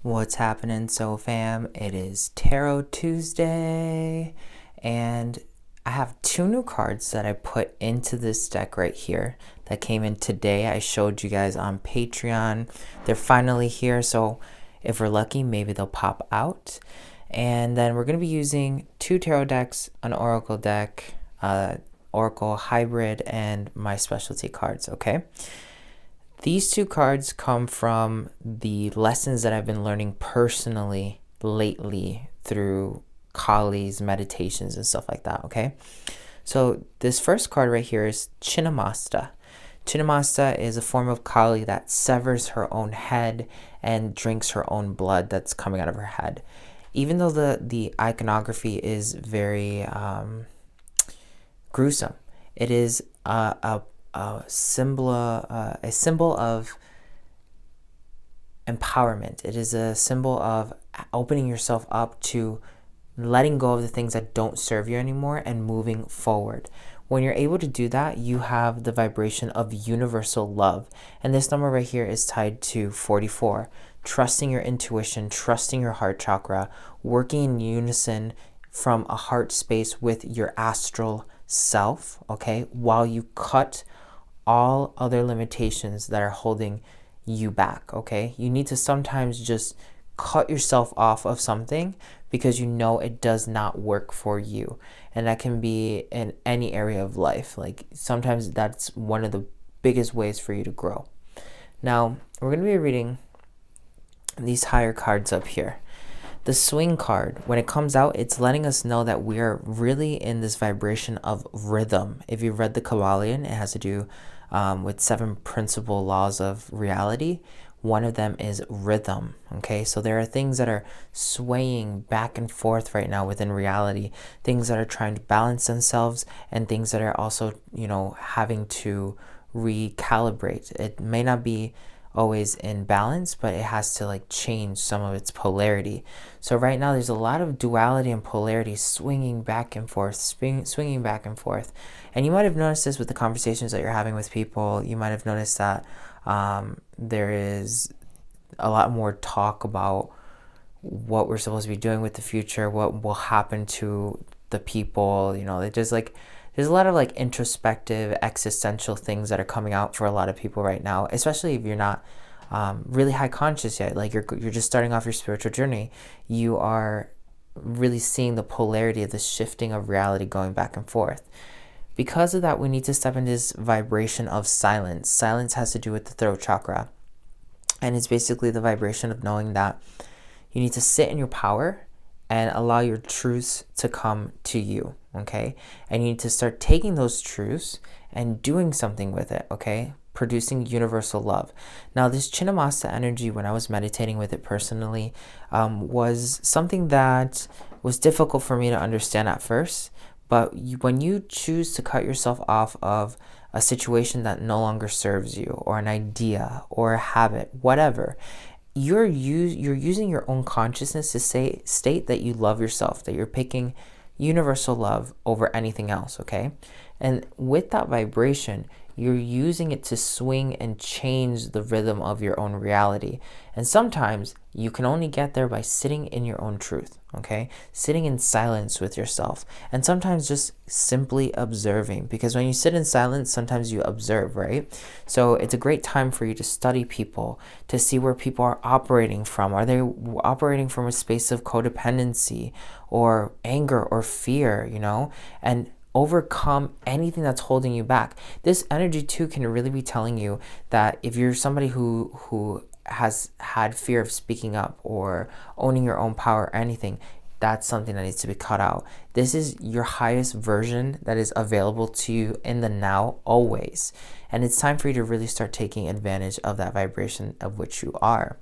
What's happening, so fam? It is Tarot Tuesday, and I have two new cards that I put into this deck right here that came in today. I showed you guys on Patreon. They're finally here, so if we're lucky, maybe they'll pop out. And then we're going to be using two tarot decks, an oracle deck, oracle hybrid, and my specialty cards, okay? These two cards come from the lessons that I've been learning personally lately through Kali's meditations and stuff like that, okay? So this first card right here is Chinnamasta. Chinnamasta is a form of Kali that severs her own head and drinks her own blood that's coming out of her head. Even though the iconography is very gruesome, it is a symbol of empowerment. It is a symbol of opening yourself up to letting go of the things that don't serve you anymore and moving forward. When you're able to do that, you have the vibration of universal love. And this number right here is tied to 44. Trusting your intuition, trusting your heart chakra, working in unison from a heart space with your astral self, okay? While you cut all other limitations that are holding you back, okay? You need to sometimes just cut yourself off of something because you know it does not work for you. And that can be in any area of life. Like sometimes that's one of the biggest ways for you to grow. Now, we're going to be reading these higher cards up here. The swing card, when it comes out, it's letting us know that we are really in this vibration of rhythm. If you read the Kabbalion, it has to do with 7 principal laws of reality. One of them is rhythm, okay? So there are things that are swaying back and forth right now within reality, things that are trying to balance themselves and things that are also, having to recalibrate. It may not be always in balance, but it has to change some of its polarity. So right now there's a lot of duality and polarity swinging back and forth, swinging back and forth. And you might have noticed this with the conversations that you're having with people. You might have noticed that there is a lot more talk about what we're supposed to be doing with the future, what will happen to the people. There's a lot of introspective, existential things that are coming out for a lot of people right now, especially if you're not really high conscious yet. You're just starting off your spiritual journey. You are really seeing the polarity of the shifting of reality going back and forth. Because of that, we need to step into this vibration of silence. Silence has to do with the throat chakra. And it's basically the vibration of knowing that you need to sit in your power and allow your truths to come to you, okay? And you need to start taking those truths and doing something with it, okay? Producing universal love. Now, this Chinnamasta energy, when I was meditating with it personally, was something that was difficult for me to understand at first. But when you choose to cut yourself off of a situation that no longer serves you, or an idea, or a habit, whatever, you're using your own consciousness to state that you love yourself, that you're picking universal love over anything else, okay? And with that vibration, you're using it to swing and change the rhythm of your own reality. And sometimes you can only get there by sitting in your own truth, okay? Sitting in silence with yourself. And sometimes just simply observing. Because when you sit in silence, sometimes you observe, right? So it's a great time for you to study people, to see where people are operating from. Are they operating from a space of codependency or anger or fear, And overcome anything that's holding you back. This energy too can really be telling you that if you're somebody who has had fear of speaking up or owning your own power or anything, that's something that needs to be cut out. This is your highest version that is available to you in the now, always. And it's time for you to really start taking advantage of that vibration of which you are.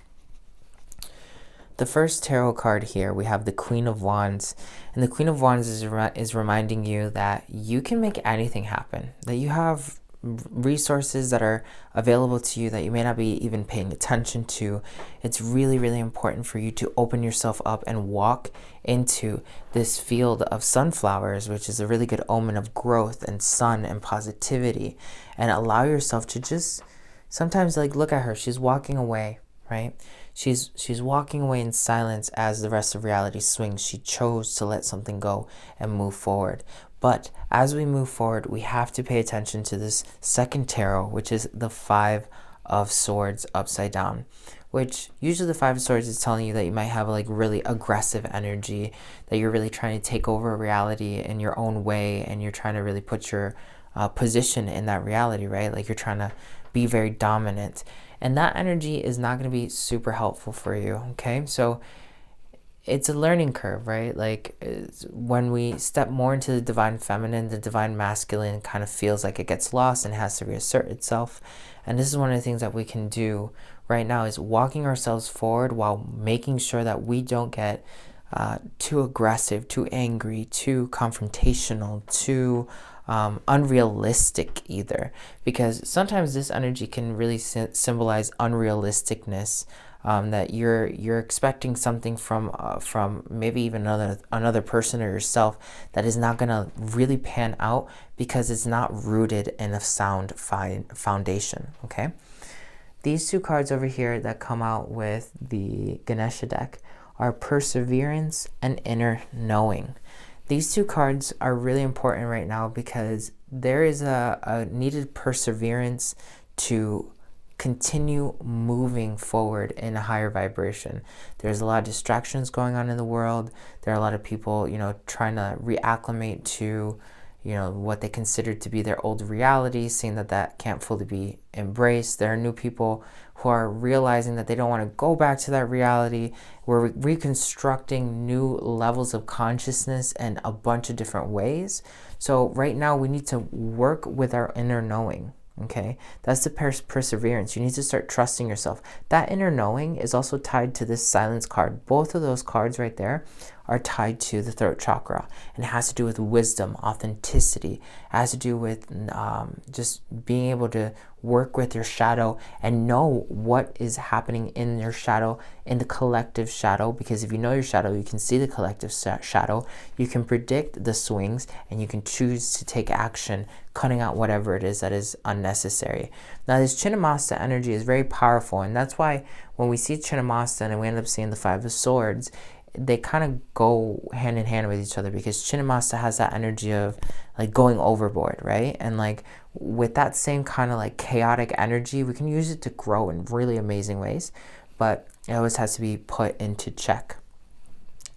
The first tarot card here, we have the Queen of Wands. And the Queen of Wands is reminding you that you can make anything happen, that you have resources that are available to you that you may not be even paying attention to. It's really, really important for you to open yourself up and walk into this field of sunflowers, which is a really good omen of growth and sun and positivity, and allow yourself to just sometimes look at her. She's walking away, right? She's walking away in silence as the rest of reality swings. She chose to let something go and move forward. But as we move forward, we have to pay attention to this second tarot, which is the Five of Swords upside down. Which usually the Five of Swords is telling you that you might have like really aggressive energy, that you're really trying to take over reality in your own way, and you're trying to really put your position in that reality, right? Like you're trying to be very dominant. And that energy is not going to be super helpful for you, okay? So it's a learning curve, right? Like when we step more into the divine feminine, the divine masculine kind of feels like it gets lost and has to reassert itself. And this is one of the things that we can do right now, is walking ourselves forward while making sure that we don't get too aggressive, too angry, too confrontational, too unrealistic either. Because sometimes this energy can really symbolize unrealisticness. That you're expecting something from maybe even another person or yourself that is not gonna really pan out because it's not rooted in a sound foundation. Okay, these two cards over here that come out with the Ganesha deck are Perseverance and Inner Knowing. These two cards are really important right now because there is a needed perseverance to continue moving forward in a higher vibration. There's a lot of distractions going on in the world. There are a lot of people, trying to reacclimate to, what they consider to be their old reality, seeing that can't fully be embraced. There are new people who are realizing that they don't want to go back to that reality. We're reconstructing new levels of consciousness in a bunch of different ways. So right now we need to work with our inner knowing. Okay, that's the perseverance. You need to start trusting yourself. That inner knowing is also tied to this silence card. Both of those cards right there are tied to the throat chakra, and it has to do with wisdom, authenticity. It has to do with just being able to work with your shadow and know what is happening in your shadow, in the collective shadow. Because if you know your shadow, you can see the collective shadow. You can predict the swings, and you can choose to take action, cutting out whatever it is that is unnecessary. Now, this Chinnamasta energy is very powerful, and that's why when we see Chinnamasta and we end up seeing the Five of Swords, they kind of go hand in hand with each other, because Chinnamasta has that energy of like going overboard, right? And like with that same kind of like chaotic energy, we can use it to grow in really amazing ways, but it always has to be put into check.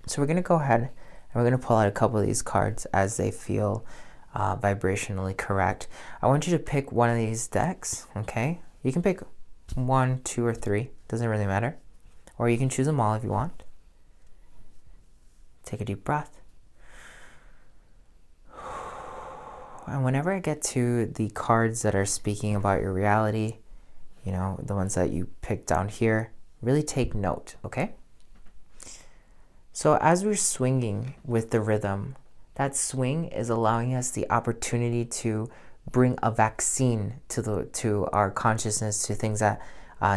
So we're going to go ahead and we're going to pull out a couple of these cards as they feel vibrationally correct. I want you to pick one of these decks, okay? You can pick 1, 2, or 3, doesn't really matter. Or you can choose them all if you want. Take a deep breath. And whenever I get to the cards that are speaking about your reality, the ones that you picked down here, really take note, okay? So as we're swinging with the rhythm, that swing is allowing us the opportunity to bring a vaccine to our consciousness, to things that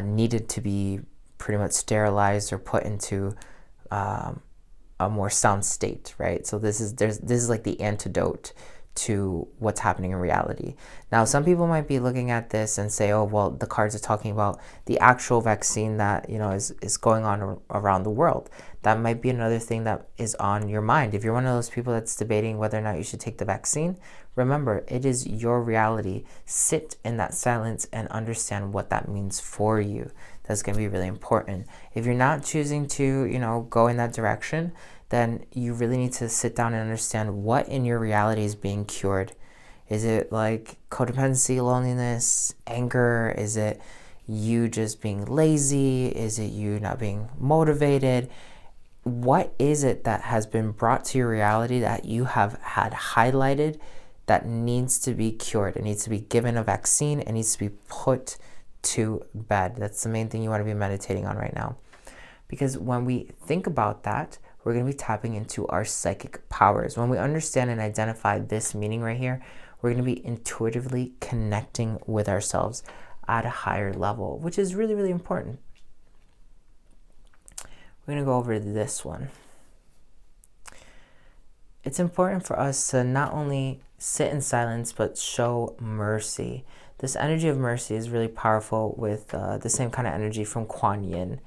needed to be pretty much sterilized or put into a more sound state, right? So this is like the antidote to what's happening in reality. Now, some people might be looking at this and say, oh, well, the cards are talking about the actual vaccine that, is going on around the world. That might be another thing that is on your mind. If you're one of those people that's debating whether or not you should take the vaccine, remember, it is your reality. Sit in that silence and understand what that means for you. That's going to be really important. If you're not choosing to, go in that direction, then you really need to sit down and understand what in your reality is being cured. Is it like codependency, loneliness, anger? Is it you just being lazy? Is it you not being motivated? What is it that has been brought to your reality that you have had highlighted that needs to be cured? It needs to be given a vaccine. It needs to be put to bed. That's the main thing you want to be meditating on right now. Because when we think about that, we're going to be tapping into our psychic powers. When we understand and identify this meaning right here, we're going to be intuitively connecting with ourselves at a higher level, which is really, really important. We're going to go over this one. It's important for us to not only sit in silence, but show mercy. This energy of mercy is really powerful with the same kind of energy from Kuan Yin.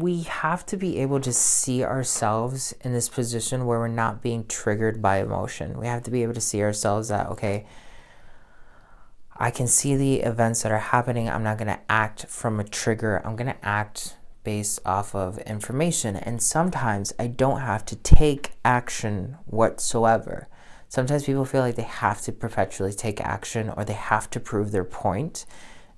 we have to be able to see ourselves in this position where we're not being triggered by emotion. We have to be able to see ourselves that, okay, I can see the events that are happening. I'm not going to act from a trigger. I'm going to act based off of information. And sometimes I don't have to take action whatsoever. Sometimes people feel like they have to perpetually take action, or they have to prove their point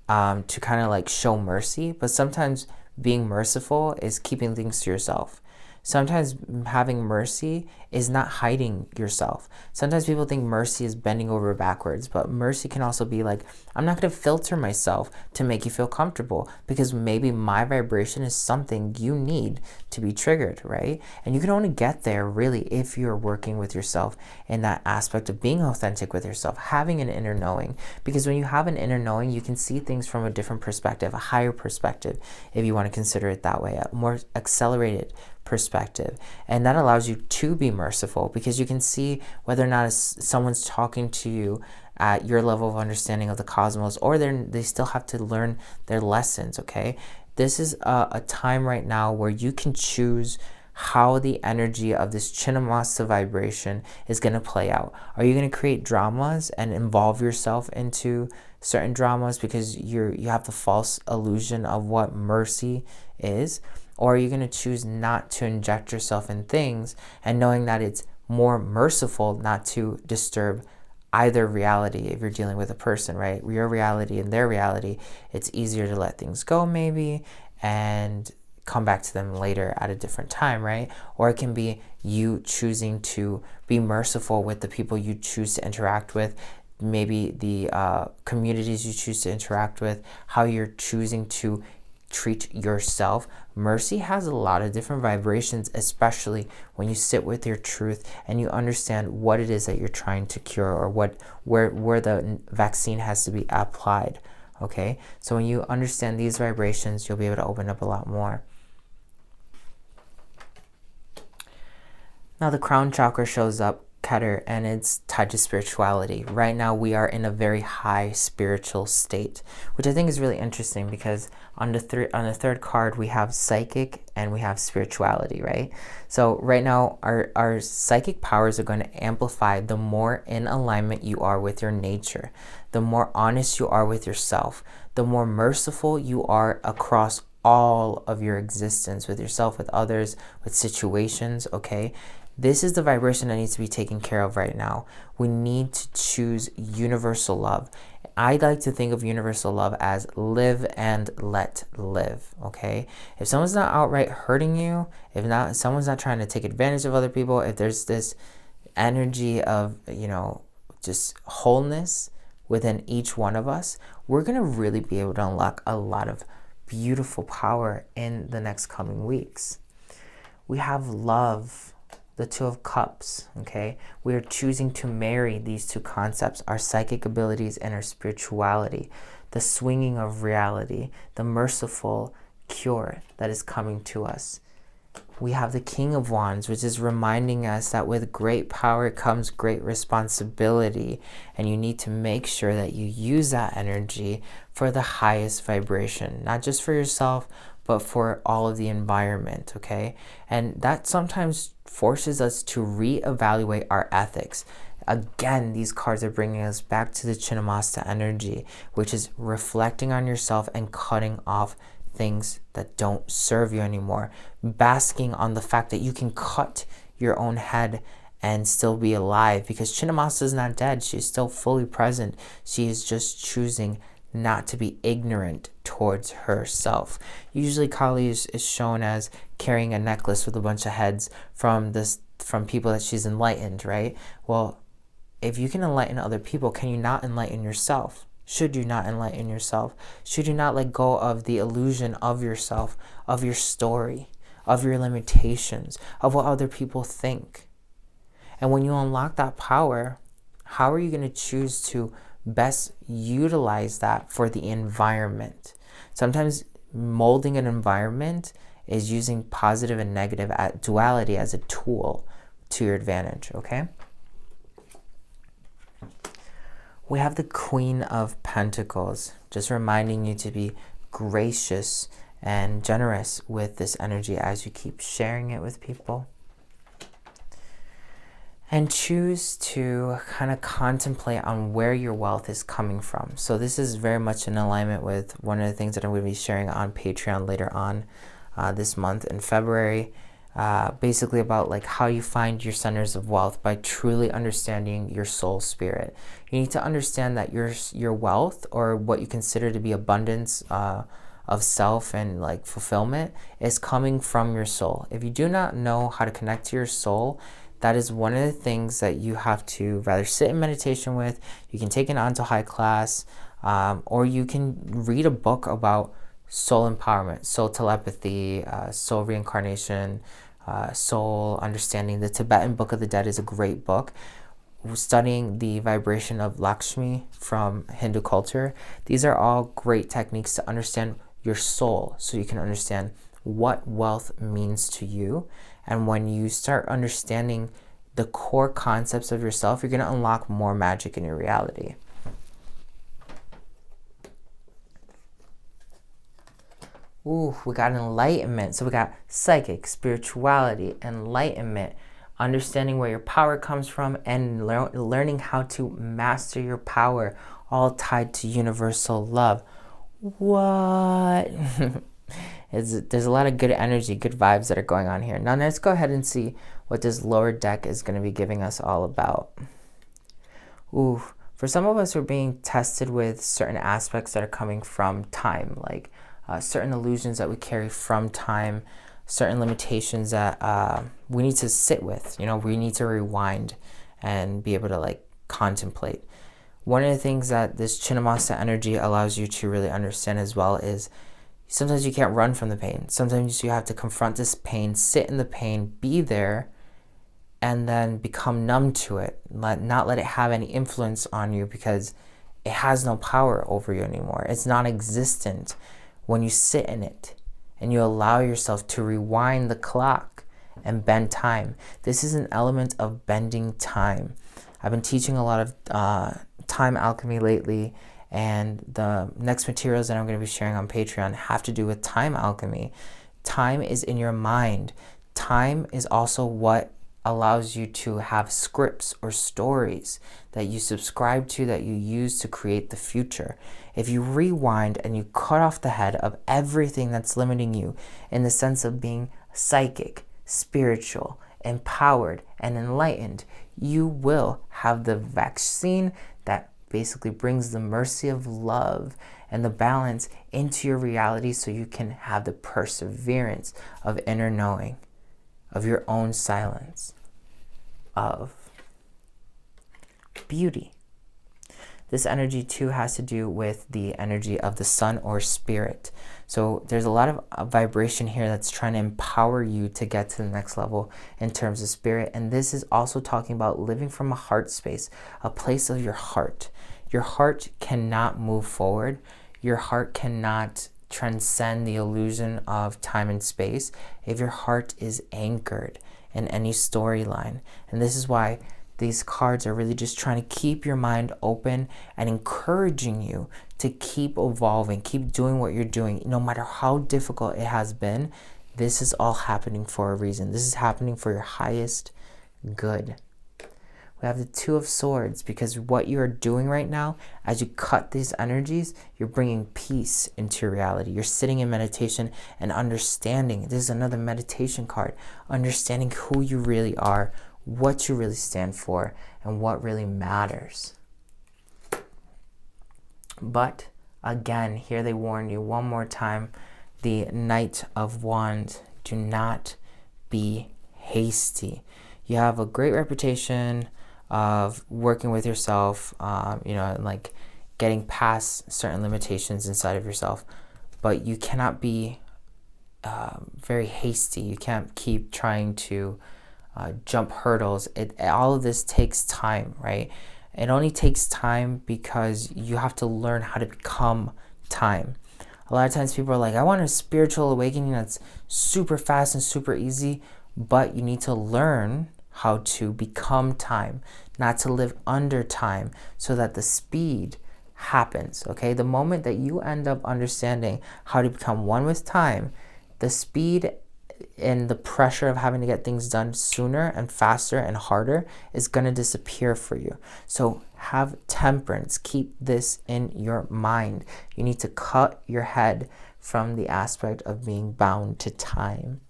to kind of like show mercy. But sometimes being merciful is keeping things to yourself. Sometimes having mercy is not hiding yourself. Sometimes people think mercy is bending over backwards, but mercy can also be like, I'm not going to filter myself to make you feel comfortable, because maybe my vibration is something you need to be triggered, right? And you can only get there really if you're working with yourself in that aspect of being authentic with yourself, having an inner knowing. Because when you have an inner knowing, you can see things from a different perspective, a higher perspective, if you want to consider it that way, a more accelerated perspective. And that allows you to be merciful, because you can see whether or not someone's talking to you at your level of understanding of the cosmos, or they still have to learn their lessons, okay? This is a time right now where you can choose how the energy of this Chinnamasta vibration is going to play out. Are you going to create dramas and involve yourself into certain dramas because you have the false illusion of what mercy is? Or are you going to choose not to inject yourself in things, and knowing that it's more merciful not to disturb either reality if you're dealing with a person, right? Your reality and their reality, it's easier to let things go maybe and come back to them later at a different time, right? Or it can be you choosing to be merciful with the people you choose to interact with, maybe the communities you choose to interact with, how you're choosing to treat yourself. Mercy has a lot of different vibrations, especially when you sit with your truth and you understand what it is that you're trying to cure, or where the vaccine has to be applied. Okay, so when you understand these vibrations, you'll be able to open up a lot more. Now the crown chakra shows up, Keter, and it's tied to spirituality. Right now we are in a very high spiritual state, which I think is really interesting, because on the third card we have psychic and we have spirituality, right? So right now our psychic powers are going to amplify the more in alignment you are with your nature, the more honest you are with yourself, the more merciful you are across all of your existence, with yourself, with others, with situations, okay? This is the vibration that needs to be taken care of right now. We need to choose universal love. I like to think of universal love as live and let live, okay? If someone's not outright hurting you, if someone's not trying to take advantage of other people, if there's this energy of, just wholeness within each one of us, we're going to really be able to unlock a lot of beautiful power in the next coming weeks. We have love, the Two of Cups, okay? We are choosing to marry these two concepts, our psychic abilities and our spirituality, the swinging of reality, the merciful cure that is coming to us. We have the King of Wands, which is reminding us that with great power comes great responsibility, and you need to make sure that you use that energy for the highest vibration, not just for yourself, but for all of the environment, okay? And that sometimes forces us to reevaluate our ethics. Again, these cards are bringing us back to the Chinnamasta energy, which is reflecting on yourself and cutting off things that don't serve you anymore. Basking on the fact that you can cut your own head and still be alive, because Chinnamasta is not dead. She's still fully present. She is just choosing not to be ignorant towards herself. Usually Kali is shown as carrying a necklace with a bunch of heads from people that she's enlightened, right? Well, if you can enlighten other people, can you not enlighten yourself? Should you not enlighten yourself? Should you not let go of the illusion of yourself, of your story, of your limitations, of what other people think? And when you unlock that power, how are you going to choose to best utilize that for the environment? Sometimes molding an environment is using positive and negative duality as a tool to your advantage, okay? We have the Queen of Pentacles, just reminding you to be gracious and generous with this energy as you keep sharing it with people. And choose to kind of contemplate on where your wealth is coming from. So this is very much in alignment with one of the things that I'm going to be sharing on Patreon later on this month in February. Basically about like how you find your centers of wealth by truly understanding your soul spirit. You need to understand that your wealth, or what you consider to be abundance of self and like fulfillment, is coming from your soul. If you do not know how to connect to your soul, that is one of the things that you have to rather sit in meditation with. You can take an Antojai class, or you can read a book about soul empowerment, soul telepathy, soul reincarnation, soul understanding. The Tibetan Book of the Dead is a great book. Studying the vibration of Lakshmi from Hindu culture. These are all great techniques to understand your soul, so you can understand what wealth means to you. And when you start understanding the core concepts of yourself, you're going to unlock more magic in your reality. Ooh, we got enlightenment. So we got psychic, spirituality, enlightenment, understanding where your power comes from, and learning how to master your power, all tied to universal love. What? There's a lot of good energy, good vibes that are going on here. Now let's go ahead and see what this lower deck is going to be giving us all about. Ooh, for some of us, we're being tested with certain aspects that are coming from time, like certain illusions that we carry from time, certain limitations that we need to sit with. You know, we need to rewind and be able to like contemplate. One of the things that this Chinnamasta energy allows you to really understand as well is sometimes you can't run from the pain. Sometimes you have to confront this pain, sit in the pain, be there, and then become numb to it. Not let it have any influence on you, because it has no power over you anymore. It's non-existent when you sit in it and you allow yourself to rewind the clock and bend time. This is an element of bending time. I've been teaching a lot of time alchemy lately, and the next materials that I'm going to be sharing on Patreon have to do with time alchemy. Time is in your mind. Time is also what allows you to have scripts or stories that you subscribe to, that you use to create the future. If you rewind and you cut off the head of everything that's limiting you in the sense of being psychic, spiritual, empowered, and enlightened, you will have the vaccine that basically brings the mercy of love and the balance into your reality, so you can have the perseverance of inner knowing, of your own silence, of beauty. This energy too has to do with the energy of the sun or spirit. So there's a lot of vibration here that's trying to empower you to get to the next level in terms of spirit. And this is also talking about living from a heart space, a place of your heart. Your heart cannot move forward. Your heart cannot transcend the illusion of time and space if your heart is anchored in any storyline. And this is why these cards are really just trying to keep your mind open and encouraging you to keep evolving, keep doing what you're doing, no matter how difficult it has been. This is all happening for a reason. This is happening for your highest good. We have the Two of Swords, because what you are doing right now, as you cut these energies, you're bringing peace into your reality. You're sitting in meditation and understanding. This is another meditation card. Understanding who you really are, what you really stand for, and what really matters. But again, here they warn you one more time, the Knight of Wands. Do not be hasty. You have a great reputation of working with yourself, and like getting past certain limitations inside of yourself. But you cannot be very hasty. You can't keep trying to jump hurdles. All of this takes time, right? It only takes time because you have to learn how to become time. A lot of times people are like, I want a spiritual awakening that's super fast and super easy, but you need to learn how to become time, not to live under time, so that the speed happens, okay? The moment that you end up understanding how to become one with time, the speed and the pressure of having to get things done sooner and faster and harder is going to disappear for you. So have temperance. Keep this in your mind. You need to cut your head from the aspect of being bound to time.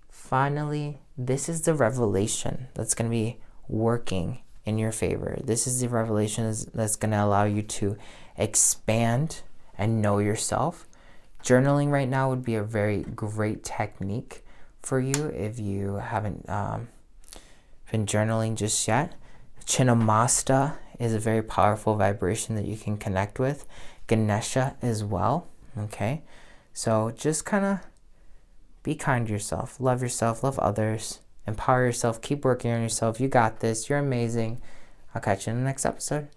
Finally, this is the revelation that's going to be working in your favor. This is the revelation that's going to allow you to expand and know yourself. Journaling right now would be a very great technique for you if you haven't been journaling just yet. Chinnamasta is a very powerful vibration that you can connect with. Ganesha as well, okay? So just kind of be kind to yourself, love others, empower yourself, keep working on yourself. You got this. You're amazing. I'll catch you in the next episode.